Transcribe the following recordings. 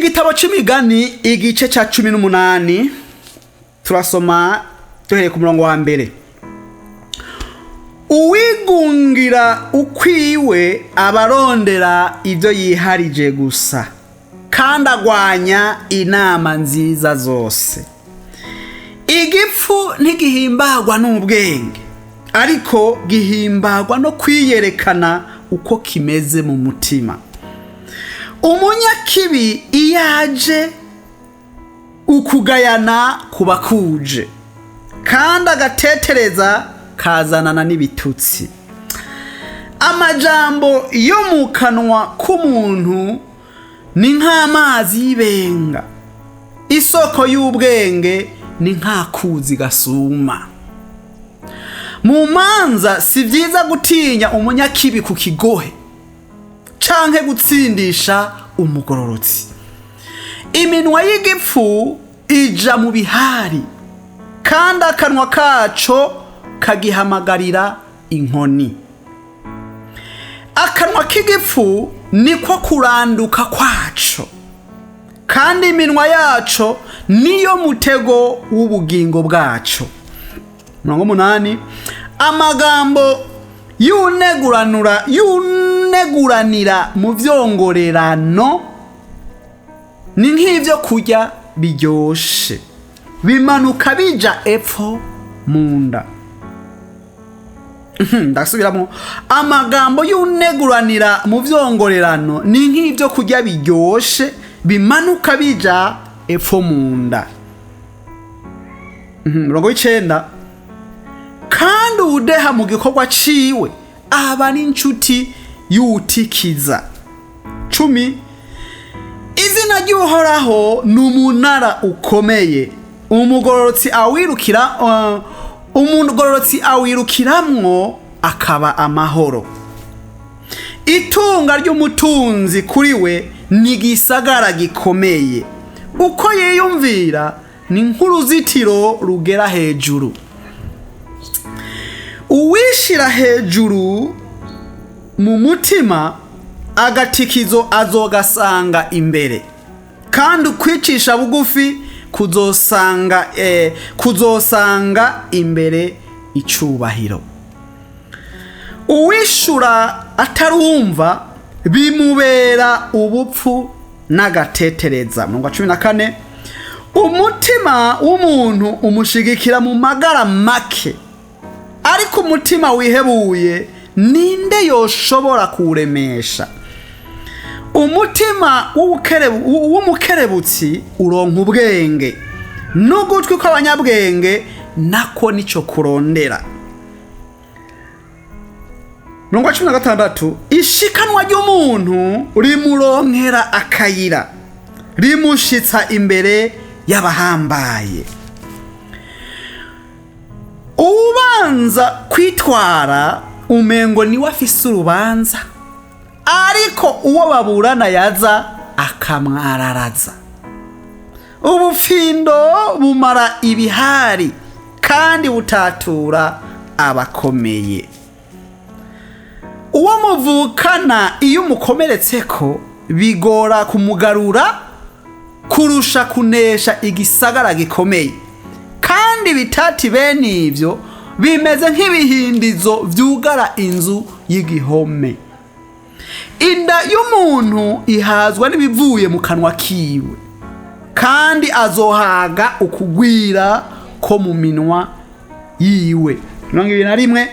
igitabo c'imigani igice ca 18 turasoma duhereye ku murongo wa mbere. Uwigungira ukwiwe abarondera ivyo yiharije gusa, kandi agwanya inama nziza zose. Igipfu ntigihimbagwa n'ubwenge, ariko gihimbagwa no kwiyerekana uko kimeze mu mutima. Umunyakibi iyaje ukugayana kuba kuje, kandi agatetereza kazanana n'ibitutsi. Amajambo yo mu kanwa k'umuntu ni nk'amazi y'ibenga, isoko y'ubwenge ni nk'akuzi gasuma. Mu manza si vyiza gutinya umunyakibi ku kigohe, canke gutsindisha umugororotsi. Iminwa y'igipfu ija mu bihari, kandi akanwa kaco kagihamagarira inkoni. Akanwa k'igipfu niko kuranduka kwaco, kandi iminwa yaco niyo mutego w'ubugingo bwaco. 8. Amagambo yuneguranira mu vyongorerano ni nk'ivyo kurya biryoshe, bimanuka bija epfo munda. Ndasubiramo. Amagambo yuneguranira mu vyongorerano ni nk'ivyo kurya biryoshe, bimanuka bija epfo munda. 9. Kandi udeha mu gikorwa ciwe aba n'inshuti y'utikiza. 10. Izina ry'Uhoraho n'umunara ukomeye, umugororotsi awirukiramwo akaba amahoro. Itunga ry'umutunzi kuri we ni gisagara gikomeye, uko yiyumvira ni nk'uruzitiro rugera hejuru. Uwishira hejuru mu mutima agatikizo azogasanga imbere, kandi ukwicisha bugufi kuzosanga imbere icubahiro. Uwishura atarumva bimubera ubupfu n'agatetereza. 14. Umutima w'umuntu umushigikira mu magara make, ariko umutima wihebuye ninde yoshobora kuremesha. Umutima w'umukerebutsi uronka ubwenge, n'ugutwi kw'abanyabwenge nako nico kurondera. 16. Ishikanwa ry'umuntu rimuronkera akayira, rimushitsa imbere y'abahambaye. Ubanza kwitwara umengo niwe afise urubanza, ariko uwo baburana yaza akamwararaza. Ubufindo bumara ibihari, kandi butatura abakomeye. Uwo muvukana iyo umukomeretseko bigora kumugarura kurusha kunesha igisagara gikomeye, kandi bitati bene ivyo bimeze nk'ibihindizo vyugara inzu y'igihome. Inda y'umuntu ihazwa n'ibivuye mu kanwa kiwe, kandi azohaga ukugwira ko mu minwa yiwe. 21.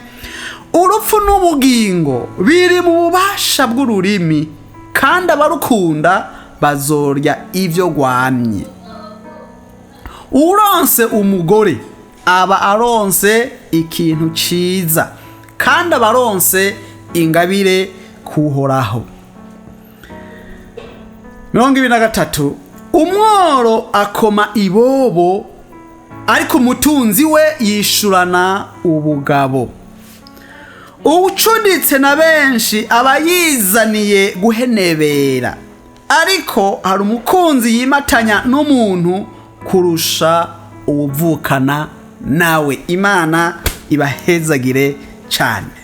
Urupfu n'ubugingo biri mu bubasha bw'ururimi, kandi abarukunda bazorya ivyo gwamye. Uronse umugore aba aronse ikintu ciza, kandi abaronse ingabire k'Uhoraho. 23. Umworo akoma ibobo, ariko umutunzi we yishurana ubugabo. Ubucuditse na benshi aba yizaniye guhenebera, ariko hari umukunzi yimatanya n'umuntu kurusha uwuvukana nawe. Imana ibahezagire cyane.